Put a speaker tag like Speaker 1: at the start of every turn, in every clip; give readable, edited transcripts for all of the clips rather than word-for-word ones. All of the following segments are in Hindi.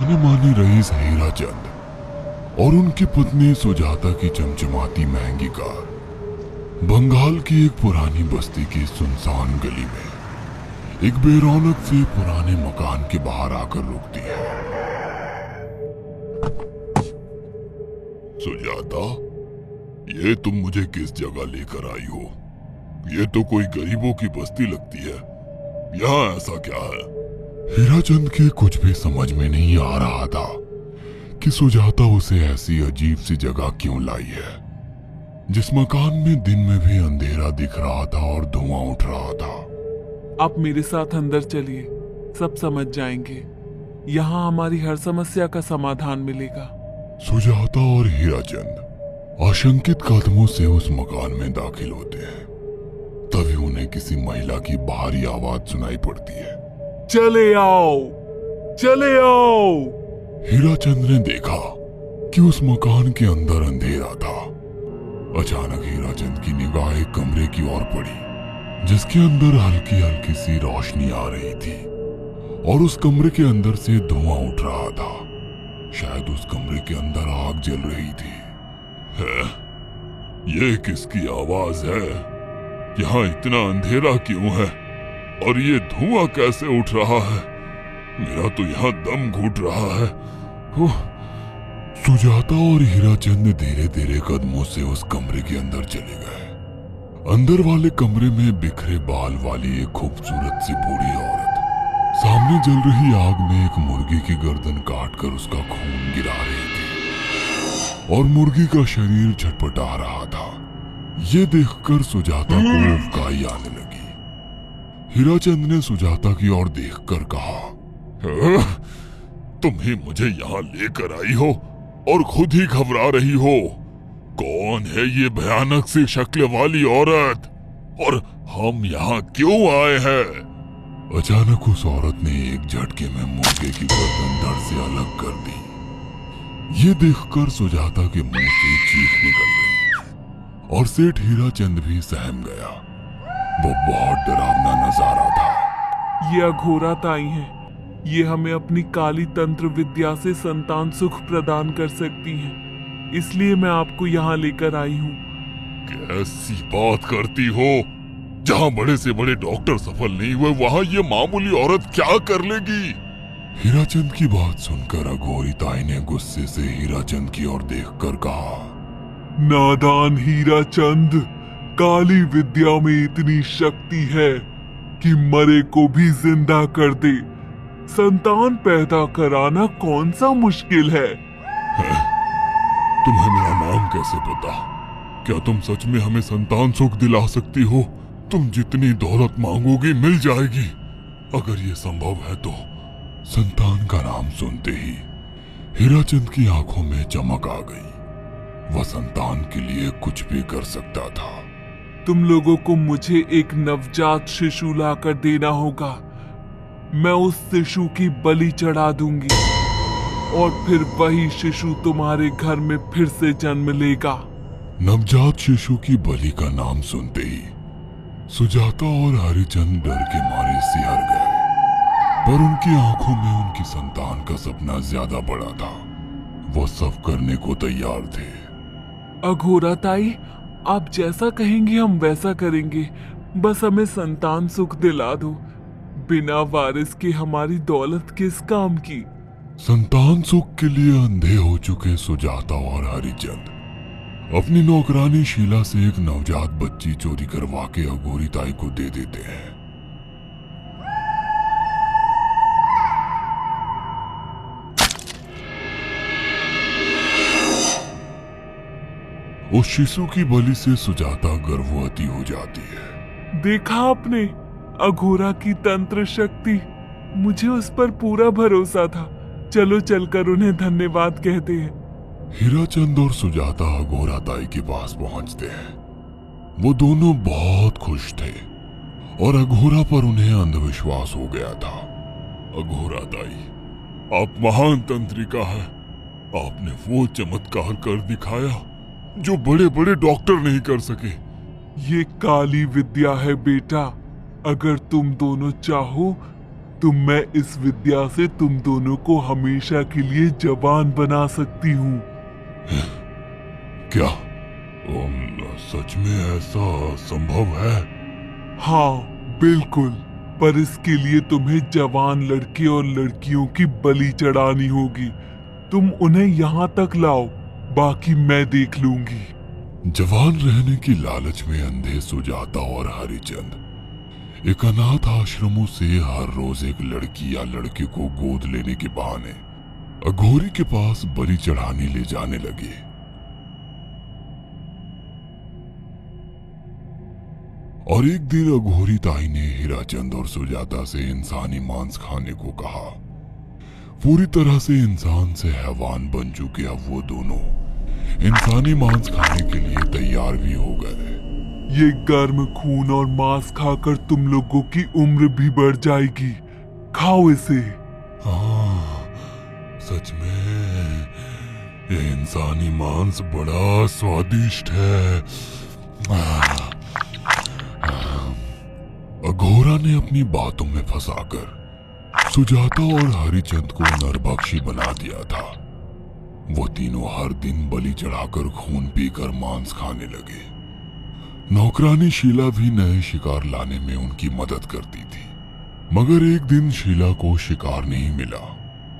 Speaker 1: जाने माने रईस हीरा चंद और उनकी पत्नी सुजाता की चमचमाती महंगी कार बंगाल की एक पुरानी बस्ती की सुनसान गली में एक बेरौनक से पुराने मकान के बाहर आकर रुकती है। सुजाता, ये तुम मुझे किस जगह लेकर आई हो? ये तो कोई गरीबों की बस्ती लगती है। यहाँ ऐसा क्या है? हीराचंद के कुछ भी समझ में नहीं आ रहा था कि सुजाता उसे ऐसी अजीब सी जगह क्यों लाई है, जिस मकान में दिन में भी अंधेरा दिख रहा था और धुआं उठ रहा था।
Speaker 2: आप मेरे साथ अंदर चलिए, सब समझ जाएंगे। यहाँ हमारी हर समस्या का समाधान मिलेगा।
Speaker 1: सुजाता और हीराचंद आशंकित कदमों से उस मकान में दाखिल होते हैं। तभी उन्हें किसी महिला की बाहरी आवाज सुनाई पड़ती है।
Speaker 2: चले आओ, चले आओ।
Speaker 1: हीराचंद ने देखा कि उस मकान के अंदर अंधेरा था। अचानक हीराचंद की निगाह एक कमरे की ओर पड़ी, जिसके अंदर हल्की हल्की सी रोशनी आ रही थी और उस कमरे के अंदर से धुआं उठ रहा था। शायद उस कमरे के अंदर आग जल रही थी। है? ये किसकी आवाज है? यहाँ इतना अंधेरा क्यों है और ये धुआं कैसे उठ रहा है? मेरा तो यहाँ दम घुट रहा है। सुजाता और हीराचंद धीरे धीरे कदमों से उस कमरे के अंदर चले गए। अंदर वाले कमरे में बिखरे बाल वाली एक खूबसूरत सी बूढ़ी औरत सामने जल रही आग में एक मुर्गी की गर्दन काटकर उसका खून गिरा रही थी और मुर्गी का शरीर छटपटा रहा था। ये देखकर सुजाता को उबकाई आने लगी। हीराचंद ने सुजाता की ओर देखकर कहा, तुम ही मुझे यहाँ लेकर आई हो और खुद ही घबरा रही हो। कौन है ये भयानक सी शक्ल वाली औरत और हम यहाँ क्यों आए हैं? अचानक उस औरत ने एक झटके में मुर्गे की गर्दन धड़ से अलग कर दी। ये देखकर सुजाता के मुंह से चीख निकल गई और सेठ हीराचंद भी सहम गया। वो बहुत डरावना नजारा था।
Speaker 2: ये अघोरा ताई हैं। ये हमें अपनी काली तंत्र विद्या से संतान सुख प्रदान कर सकती हैं। इसलिए मैं आपको यहाँ लेकर आई हूँ।
Speaker 1: कैसी बात करती हो? जहाँ बड़े से बड़े डॉक्टर सफल नहीं हुए, वहाँ ये मामूली औरत क्या कर लेगी? हीराचंद की बात सुनकर अघोरी ताई ने गुस्से से हीराचंद की ओर देखकर कहा,
Speaker 2: नादान हीराचंद, काली विद्या में इतनी शक्ति है कि मरे को भी जिंदा कर दे। संतान पैदा कराना कौन सा मुश्किल है?
Speaker 1: तुम्हें मेरा नाम कैसे पता? क्या तुम सच में हमें संतान सुख दिला सकती हो? तुम जितनी दौलत मांगोगी मिल जाएगी, अगर ये संभव है तो। संतान का नाम सुनते ही हीराचंद की आंखों में चमक आ गई। वह संतान के लिए कुछ भी कर सकता था।
Speaker 2: तुम लोगों को मुझे एक नवजात शिशु लाकर देना होगा। मैं उस शिशु की बलि चढ़ा दूंगी और फिर वही शिशु तुम्हारे घर में फिर से जन्म लेगा।
Speaker 1: नवजात शिशु की बलि का नाम सुनते ही सुजाता और हरिचंद डर के मारे सिहर गए, पर उनकी आंखों में उनकी संतान का सपना ज्यादा बड़ा था। वो सब करने को तैयार थे।
Speaker 2: अघोरा ताई, आप जैसा कहेंगे हम वैसा करेंगे। बस हमें संतान सुख दिला दो। बिना वारिस के हमारी दौलत किस काम की?
Speaker 1: संतान सुख के लिए अंधे हो चुके सुजाता और हरिचंद अपनी नौकरानी शीला से एक नवजात बच्ची चोरी करवा के अघोरी ताई को दे देते हैं। उस शिशु की बलि से सुजाता गर्भवती हो जाती है।
Speaker 2: देखा आपने, अघोरा की तंत्र शक्ति। मुझे उस पर पूरा भरोसा था। चलो चलकर उन्हें धन्यवाद कहते हैं।
Speaker 1: हीराचंद और सुजाता अघोरा ताई के पास पहुंचते हैं। वो दोनों बहुत खुश थे और अघोरा पर उन्हें अंधविश्वास हो गया था। अघोरा ताई, आप महान तंत्रिका हैं। आपने वो चमत्कार कर दिखाया जो बड़े बड़े डॉक्टर नहीं कर सके।
Speaker 2: ये काली विद्या है बेटा। अगर तुम दोनों चाहो मैं इस विद्या से तुम दोनों को हमेशा के लिए जवान बना सकती हूँ।
Speaker 1: क्या सच में ऐसा संभव है?
Speaker 2: हाँ बिल्कुल, पर इसके लिए तुम्हें जवान लड़के और लड़कियों की बलि चढ़ानी होगी। तुम उन्हें यहाँ तक लाओ, बाकी मैं देख लूंगी।
Speaker 1: जवान रहने की लालच में अंधे सुजाता और हरिचंद एक अनाथ आश्रमों से हर रोज एक लड़की या लड़के को गोद लेने के बहाने अघोरी के पास बलि चढ़ाने ले जाने लगे। और एक दिन अघोरी ताई ने हीराचंद और सुजाता से इंसानी मांस खाने को कहा। पूरी तरह से इंसान से हैवान बन चुके अब वो दोनों इंसानी मांस खाने के लिए तैयार भी हो गए।
Speaker 2: ये गर्म खून और मांस खाकर तुम लोगों की उम्र भी बढ़ जाएगी। खाओ इसे।
Speaker 1: हाँ, सच में ये इंसानी मांस बड़ा स्वादिष्ट है। अघोरा ने अपनी बातों में फंसाकर सुजाता और हरिचंद को नरभक्षी बना दिया था। वो तीनों हर दिन बलि चढ़ाकर खून पीकर मांस खाने लगे। नौकरानी शीला भी नए शिकार लाने में उनकी मदद करती थी, मगर एक दिन शीला को शिकार नहीं मिला।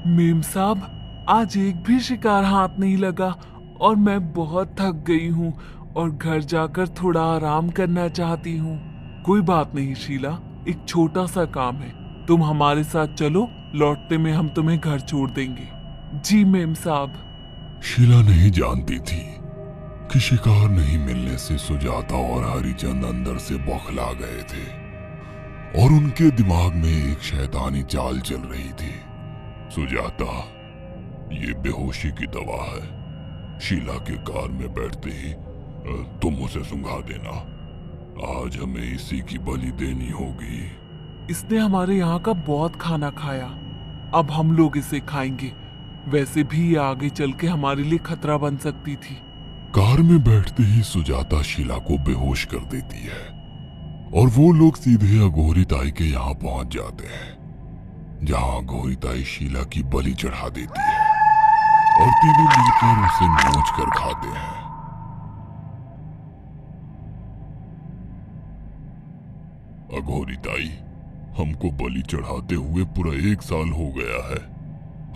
Speaker 2: मेम साहब, आज एक भी शिकार हाथ नहीं लगा और मैं बहुत थक गई हूँ और घर जाकर थोड़ा आराम करना चाहती हूँ। कोई बात नहीं शीला, एक छोटा सा काम है, तुम हमारे साथ चलो, लौटते में हम तुम्हें घर छोड़ देंगे। जी मेम साहब।
Speaker 1: शीला नहीं जानती थी कि शिकार नहीं मिलने से सुजाता और हरिचंद अंदर से बौखला गए थे और उनके दिमाग में एक शैतानी चाल चल रही थी। सुजाता, ये बेहोशी की दवा है। शीला के कार में बैठते ही तुम उसे सुंघा देना। आज हमें इसी की बलि देनी होगी।
Speaker 2: इसने हमारे यहाँ का बहुत खाना खाया, अब हम लोग इसे खाएंगे। वैसे भी ये आगे चल के हमारे लिए खतरा बन सकती थी।
Speaker 1: कार में बैठते ही सुजाता शीला को बेहोश कर देती है और वो लोग सीधे अघोरी ताई के यहाँ पहुंच जाते हैं, जहाँ अघोरी ताई शीला की बलि चढ़ा देती है और तीनों मिलकर उसे नोच कर खाते हैं। अघोरी ताई, हमको बलि चढ़ाते हुए पूरा 1 साल हो गया है।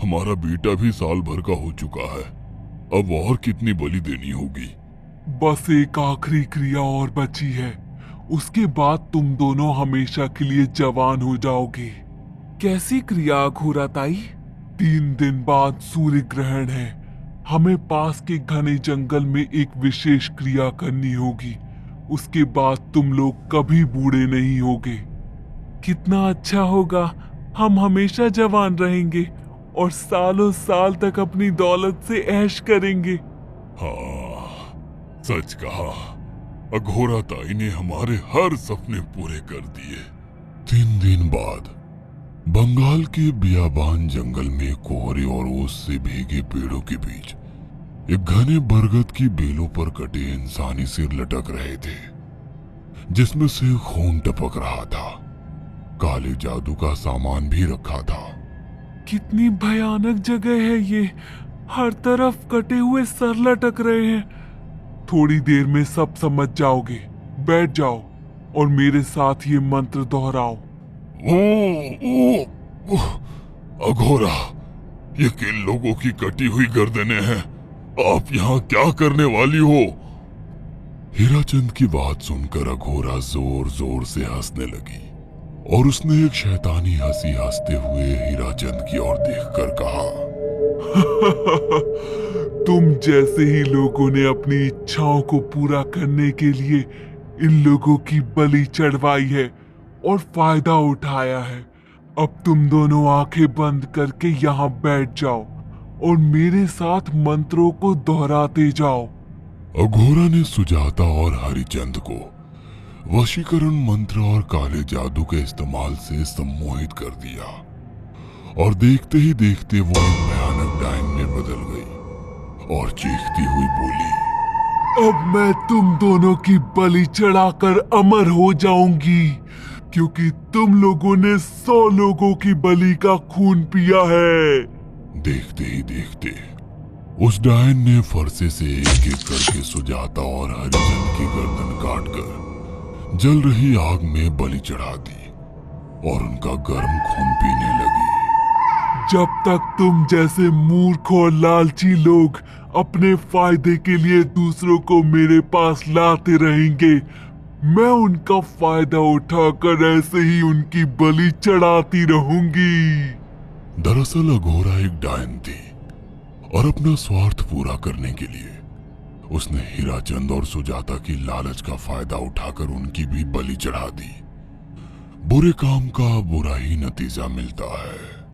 Speaker 1: हमारा बेटा भी साल भर का हो चुका है। अब और कितनी बलि देनी होगी?
Speaker 2: बस एक आखिरी क्रिया और बची है, उसके बाद तुम दोनों हमेशा के लिए जवान हो जाओगे। कैसी क्रिया अघोरा ताई? 3 दिन बाद सूर्य ग्रहण है। हमें पास के घने जंगल में एक विशेष क्रिया करनी होगी। उसके बाद तुम लोग कभी बूढ़े नहीं होगे। कितना अच्छा होगा, हम हमेशा जवान रहेंगे और सालों साल तक अपनी दौलत से ऐश करेंगे।
Speaker 1: हाँ, सच कहा। अघोरा ताई ने हमारे हर सपने पूरे कर दिए। 3 दिन बाद बंगाल के बियाबान जंगल में कोहरे और ओस से भीगे पेड़ों के बीच एक घने बरगद की बेलों पर कटे इंसानी सिर लटक रहे थे, जिसमें से खून टपक रहा था। काले जादू का सामान भी रखा था।
Speaker 2: कितनी भयानक जगह है ये, हर तरफ कटे हुए सर लटक रहे हैं। थोड़ी देर में सब समझ जाओगे। बैठ जाओ और मेरे साथ ये मंत्र दोहराओ।
Speaker 1: अघोरा, ये किन लोगों की कटी हुई गर्दनें हैं? आप यहाँ क्या करने वाली हो? हीराचंद की बात सुनकर अघोरा जोर जोर से हंसने लगी और उसने एक शैतानी हंसी हंसते हुए हीराचंद की ओर देखकर कहा,
Speaker 2: तुम जैसे ही लोगों ने अपनी इच्छाओं को पूरा करने के लिए इन लोगों की बलि चढ़वाई है और फायदा उठाया है। अब तुम दोनों आंखें बंद करके यहाँ बैठ जाओ और मेरे साथ मंत्रों को दोहराते जाओ।
Speaker 1: अघोरा ने सुजाता और हरिचंद को वशीकरण मंत्र और काले जादू के इस्तेमाल से सम्मोहित कर दिया और देखते ही देखते वो एक भयानक डायन में बदल गई और चीखती हुई बोली,
Speaker 2: अब मैं तुम दोनों की बलि चढ़ाकर अमर हो जाऊंगी। क्योंकि तुम लोगों ने 100 लोगों की बलि का खून पिया है।
Speaker 1: देखते ही देखते उस डायन ने फरसे से एक एक करके सुजाता और हरिचंद की गर्दन काटकर जल रही आग में बलि चढ़ा दी और उनका गर्म खून पीने लगी।
Speaker 2: जब तक तुम जैसे मूर्ख और लालची लोग अपने फायदे के लिए दूसरों को मेरे पास लाते रहेंगे, मैं उनका फायदा उठाकर ऐसे ही उनकी बलि चढ़ाती रहूंगी।
Speaker 1: दरअसल अघोरा एक डायन थी और अपना स्वार्थ पूरा करने के लिए उसने हीराचंद और सुजाता की लालच का फायदा उठाकर उनकी भी बलि चढ़ा दी। बुरे काम का बुरा ही नतीजा मिलता है।